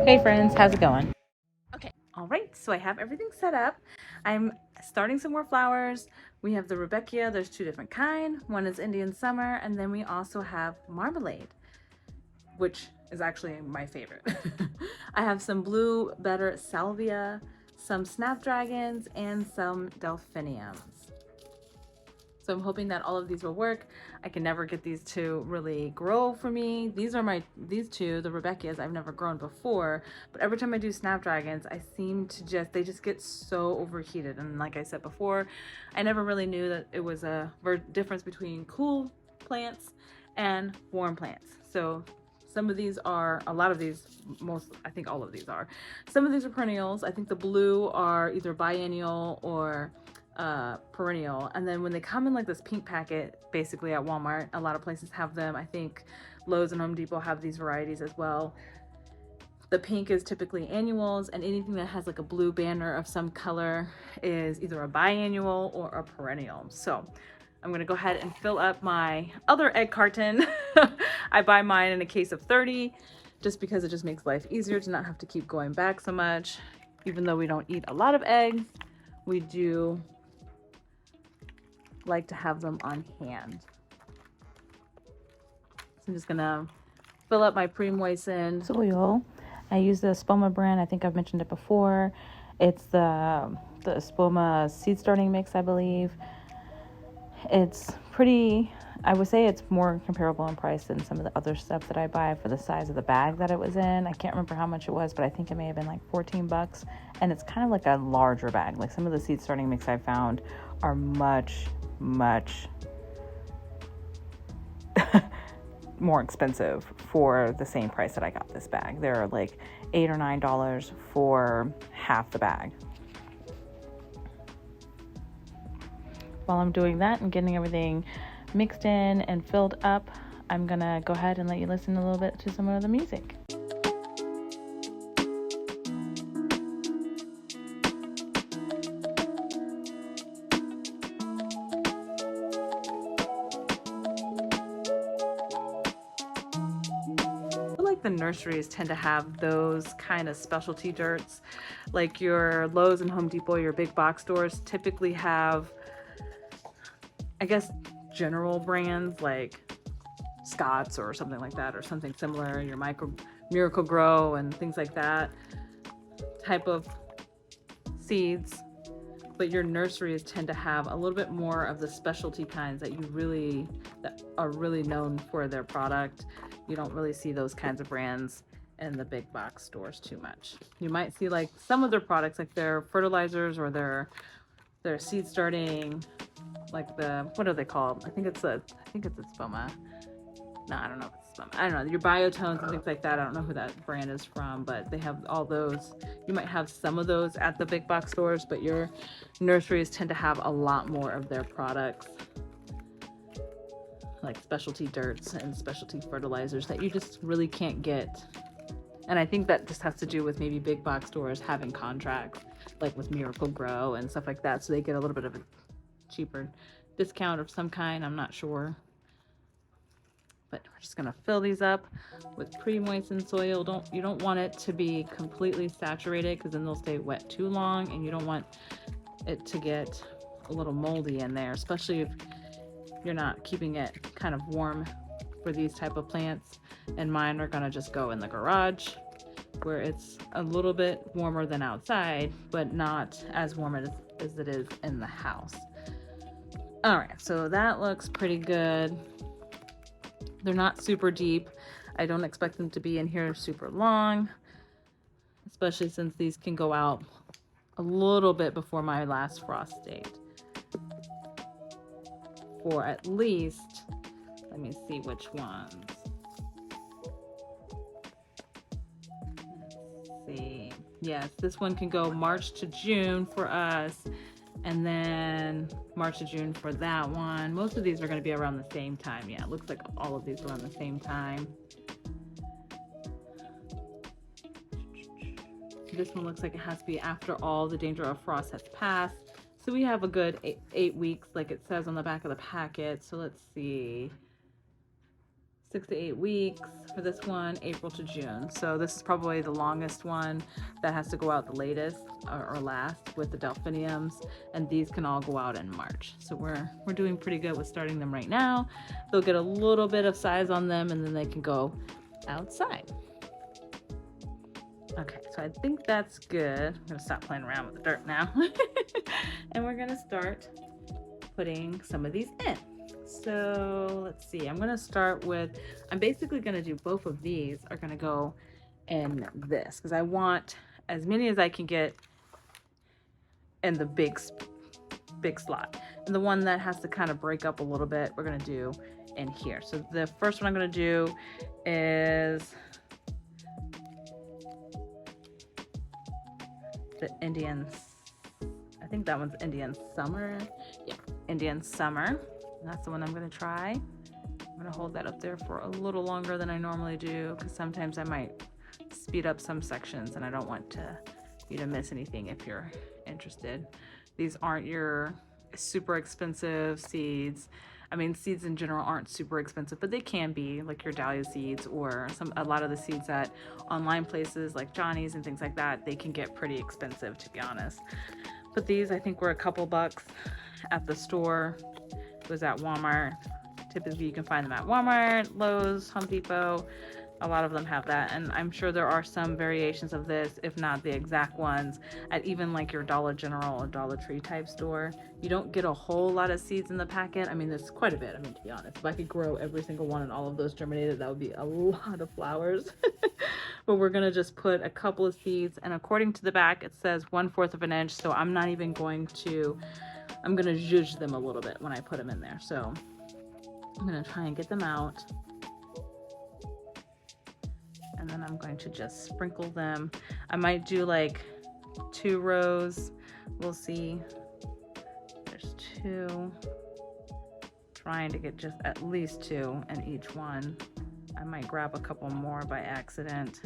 Hey friends, how's it going? Okay, all right, so I have everything set up. I'm starting some more flowers. We have the Rudbeckia, there's two different kind. One is Indian Summer, and then we also have Marmalade, which is actually my favorite. I have some blue better Salvia, some Snapdragons, and some Delphiniums. So I'm hoping that all of these will work. I can never get these to really grow for me. These two, the Rudbeckias, I've never grown before, but every time I do Snapdragons, they just get so overheated. And like I said before, I never really knew that it was a difference between cool plants and warm plants. So a lot of these, I think all of these are. Some of these are perennials. I think the blue are either biennial or perennial. And then when they come in like this pink packet, basically at Walmart, a lot of places have them. I think Lowe's and Home Depot have these varieties as well. The pink is typically annuals, and anything that has like a blue banner of some color is either a biannual or a perennial. So I'm gonna go ahead and fill up my other egg carton. I buy mine in a case of 30 just because it just makes life easier to not have to keep going back so much. Even though we don't eat a lot of eggs, we do like to have them on hand. So I'm just gonna fill up my pre-moistened Soil. I use the Spoma brand. I think I've mentioned it before. It's the Spoma seed starting mix, I believe. It's pretty, I would say it's more comparable in price than some of the other stuff that I buy for the size of the bag that it was in. I can't remember how much it was, but I think it may have been like 14 bucks. And it's kind of like a larger bag. Like some of the seed starting mix I found are much more expensive for the same price that I got this bag. They're like $8 or $9 for half the bag. While I'm doing that and getting everything mixed in and filled up, I'm gonna go ahead and let you listen a little bit to some of the music. The nurseries tend to have those kind of specialty dirts. Like your Lowe's and Home Depot, your big box stores typically have, I guess, general brands like Scott's or something like that, or something similar, your Miracle Grow and things like that type of seeds. But your nurseries tend to have a little bit more of the specialty kinds that are really known for their product. You don't really see those kinds of brands in the big box stores too much. You might see like some of their products, like their fertilizers or their seed starting, like what are they called? I think it's a Spoma. No, I don't know if it's Spoma. I don't know. Your Biotones and things like that. I don't know who that brand is from, but they have all those. You might have some of those at the big box stores, but your nurseries tend to have a lot more of their products, like specialty dirts and specialty fertilizers that you just really can't get. And I think that just has to do with maybe big box stores having contracts like with Miracle Grow and stuff like that, so they get a little bit of a cheaper discount of some kind. I'm not sure. But we're just gonna fill these up with pre-moistened soil. You don't want it to be completely saturated because then they'll stay wet too long, and you don't want it to get a little moldy in there, especially if you're not keeping it kind of warm for these type of plants. And mine are gonna just go in the garage where it's a little bit warmer than outside, but not as warm as it is in the house. All right, so that looks pretty good. They're not super deep. I don't expect them to be in here super long, especially since these can go out a little bit before my last frost date. For at least, let me see which ones. Let's see. Yes, this one can go March to June for us, and then March to June for that one. Most of these are going to be around the same time. Yeah, it looks like all of these are around the same time. This one looks like it has to be after all the danger of frost has passed. So we have a good 8 weeks, like it says on the back of the packet. So let's see. 6 to 8 weeks for this one, April to June. So this is probably the longest one that has to go out the latest or last with the delphiniums, and these can all go out in March. So we're doing pretty good with starting them right now. They'll get a little bit of size on them, and then they can go outside. Okay, so I think that's good. I'm gonna stop playing around with the dirt now. And we're gonna start putting some of these in. So let's see, I'm gonna start with, I'm basically gonna do both of these are gonna go in this because I want as many as I can get in the big slot. And the one that has to kind of break up a little bit, we're gonna do in here. So the first one I'm gonna do is the Indian, I think that one's Indian Summer. Yeah, Indian Summer. That's the one I'm gonna try. I'm gonna hold that up there for a little longer than I normally do because sometimes I might speed up some sections and I don't want you to miss anything if you're interested. These aren't your super expensive seeds. I mean, seeds in general aren't super expensive, but they can be, like your dahlia seeds or a lot of the seeds at online places like Johnny's and things like that. They can get pretty expensive, to be honest. But these I think were a couple bucks at the store. It was at Walmart. Typically you can find them at Walmart, Lowe's, Home Depot. A lot of them have that, and I'm sure there are some variations of this, if not the exact ones, at even like your Dollar General or Dollar Tree type store. You don't get a whole lot of seeds in the packet. I mean, there's quite a bit. I mean, to be honest, if I could grow every single one and all of those germinated, that would be a lot of flowers. But we're gonna just put a couple of seeds, and according to the back, it says 1/4 of an inch. So I'm not even going to, I'm gonna zhuzh them a little bit when I put them in there. So I'm gonna try and get them out. And then I'm going to just sprinkle them. I might do like 2 rows. We'll see. There's 2. Trying to get just at least 2 in each one. I might grab a couple more by accident.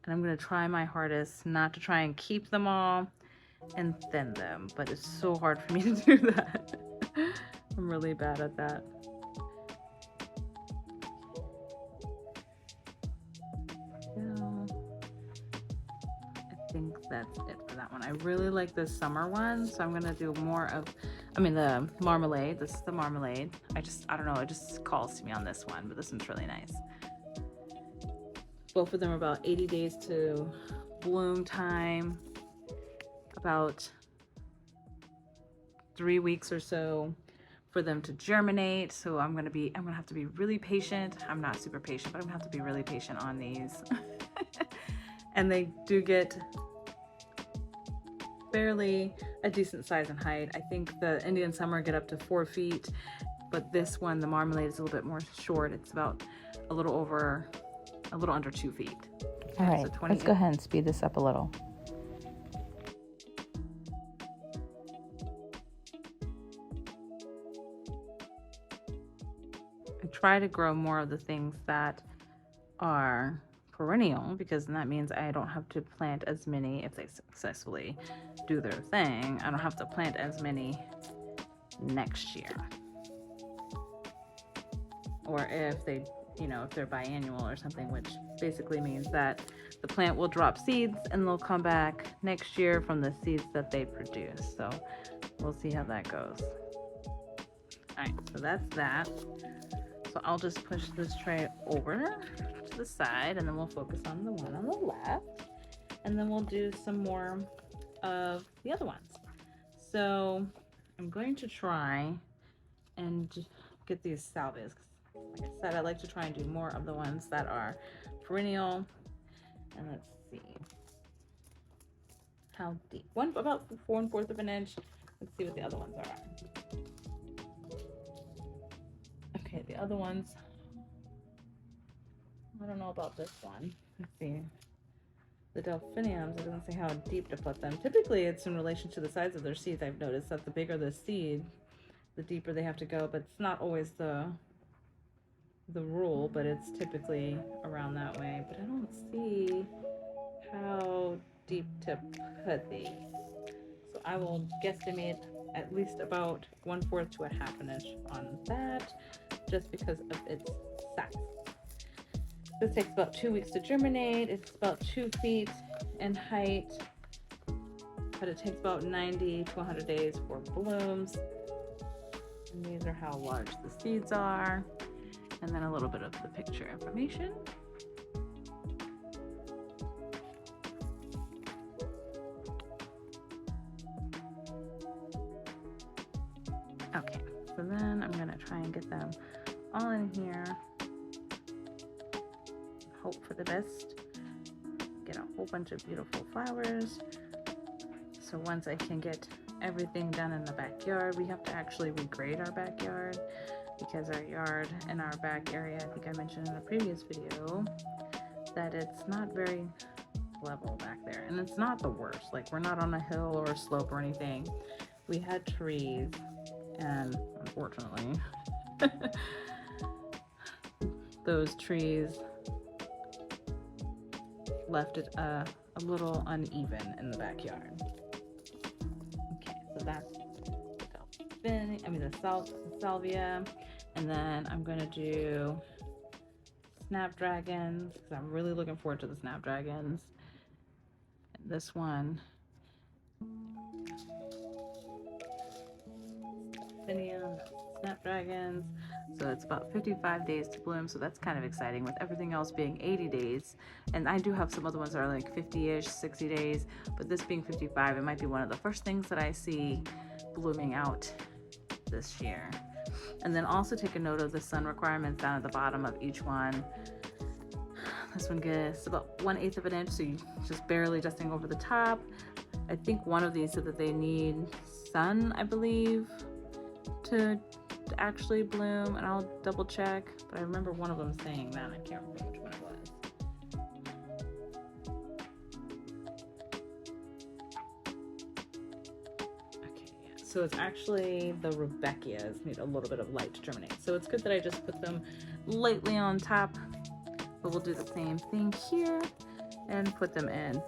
And I'm gonna try my hardest not to try and keep them all and thin them, but it's so hard for me to do that. I'm really bad at that. So I think that's it for that one. I really like this summer one, so I'm gonna do more of, the marmalade. This is the marmalade. I don't know, it just calls to me on this one, but this one's really nice. Both of them are about 80 days to bloom time. About 3 weeks or so for them to germinate. So I'm gonna have to be really patient. I'm not super patient, but I'm gonna have to be really patient on these. And they do get fairly a decent size and height. I think the Indian Summer get up to 4 feet, but this one, the marmalade, is a little bit more short. It's about a little under 2 feet. All right, so let's go ahead and speed this up a little. I try to grow more of the things that are perennial, because that means I don't have to plant as many. If they successfully do their thing, I don't have to plant as many next year. Or if they, if they're biannual or something, which basically means that the plant will drop seeds and they'll come back next year from the seeds that they produce. So we'll see how that goes. All right, so that's that. So I'll just push this tray over to the side, and then we'll focus on the one on the left, and then we'll do some more of the other ones. So I'm going to try and get these salvias. Like I said, I like to try and do more of the ones that are perennial. And let's see how deep. One about 4 1/4 of an inch. Let's see what the other ones are. Okay, the other ones, I don't know about this one. Let's see. The delphiniums, it doesn't say how deep to put them. Typically, it's in relation to the size of their seeds. I've noticed that the bigger the seed, the deeper they have to go, but it's not always the rule, but it's typically around that way. But I don't see how deep to put these. So I will guesstimate at least about 1/4 to a half an inch on that, just because of its size. This takes about 2 weeks to germinate. It's about 2 feet in height, but it takes about 90 to 100 days for blooms. And these are how large the seeds are, and then a little bit of the picture information. Okay, so then I'm gonna try and get them all in here. Hope for the best. Get a whole bunch of beautiful flowers. So once I can get everything done in the backyard, we have to actually regrade our backyard because our yard and our back area, I think I mentioned in a previous video, that it's not very level back there. And it's not the worst. Like, we're not on a hill or a slope or anything. We had trees, and unfortunately, those trees left it a little uneven in the backyard. Okay, so that's the salvia, and then I'm gonna do snapdragons because I'm really looking forward to the snapdragons. And this one, snapdragons. So it's about 55 days to bloom, so that's kind of exciting, with everything else being 80 days. And I do have some other ones that are like 50-ish, 60 days, but this being 55, it might be one of the first things that I see blooming out this year. And then also take a note of the sun requirements down at the bottom of each one. This one gets about 1/8 of an inch, so you just barely dusting over the top. I think one of these said that they need sun, I believe, to actually bloom, and I'll double check, but I remember one of them saying that. I can't remember which one it was. Okay, yeah. So it's actually the Rudbeckias need a little bit of light to germinate. So it's good that I just put them lightly on top, but we'll do the same thing here and put them in.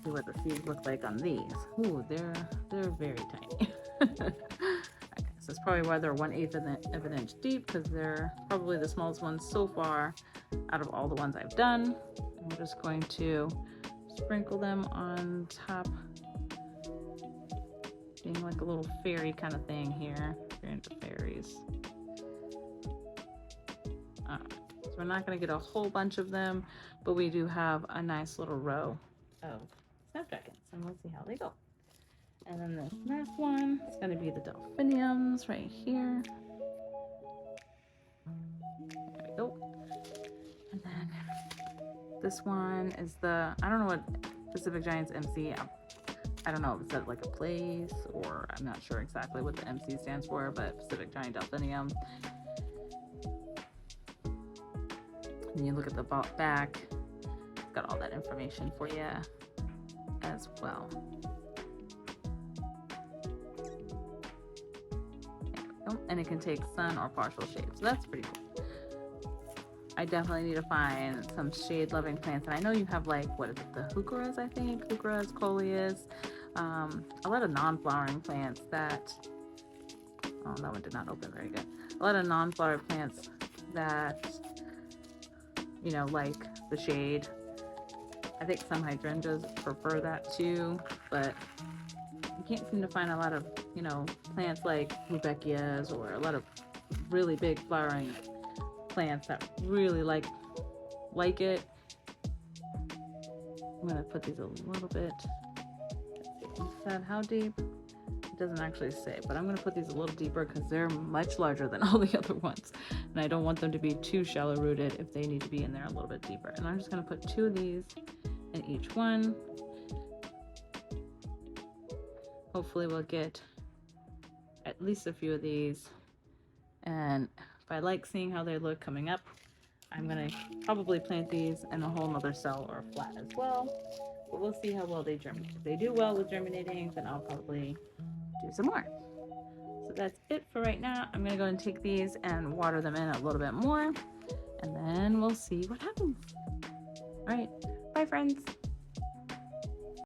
See what the seeds look like on these. Ooh, they're very tiny. Okay, so it's probably why they're 1/8 of an inch deep, because they're probably the smallest ones so far out of all the ones I've done. I'm just going to sprinkle them on top, being like a little fairy kind of thing here. If you're into fairies. So we're not going to get a whole bunch of them, but we do have a nice little row of snapdragons, and we'll see how they go. And then this last one is going to be the delphiniums right here. There we go. And then this one is the, I don't know what Pacific Giants MC, I don't know if it's at like a place, or I'm not sure exactly what the MC stands for, but Pacific Giant Delphinium. And you look at the back, it's got all that information for you as well. And it can take sun or partial shade, so that's pretty cool. I definitely need to find some shade loving plants, and I know you have, like, what is it, the heucheras, I think, heucheras, coleus, a lot of non-flowering plants that, oh, that one did not open very good, a lot of non-flowering plants that, you know, like the shade. I think some hydrangeas prefer that too, but you can't seem to find a lot of, you know, plants like Rudbeckias or a lot of really big flowering plants that really like it. I'm gonna put these a little bit, let's see, is that how deep? It doesn't actually say, but I'm gonna put these a little deeper because they're much larger than all the other ones, and I don't want them to be too shallow rooted if they need to be in there a little bit deeper. And I'm just gonna put 2 of these in each one. Hopefully we'll get at least a few of these, and if I like seeing how they look coming up, I'm gonna probably plant these in a whole nother cell or flat as well, but we'll see how well they germinate. If they do well with germinating, then I'll probably do some more. So that's it for right now. I'm gonna go and take these and water them in a little bit more, and then we'll see what happens. All right. Bye, friends.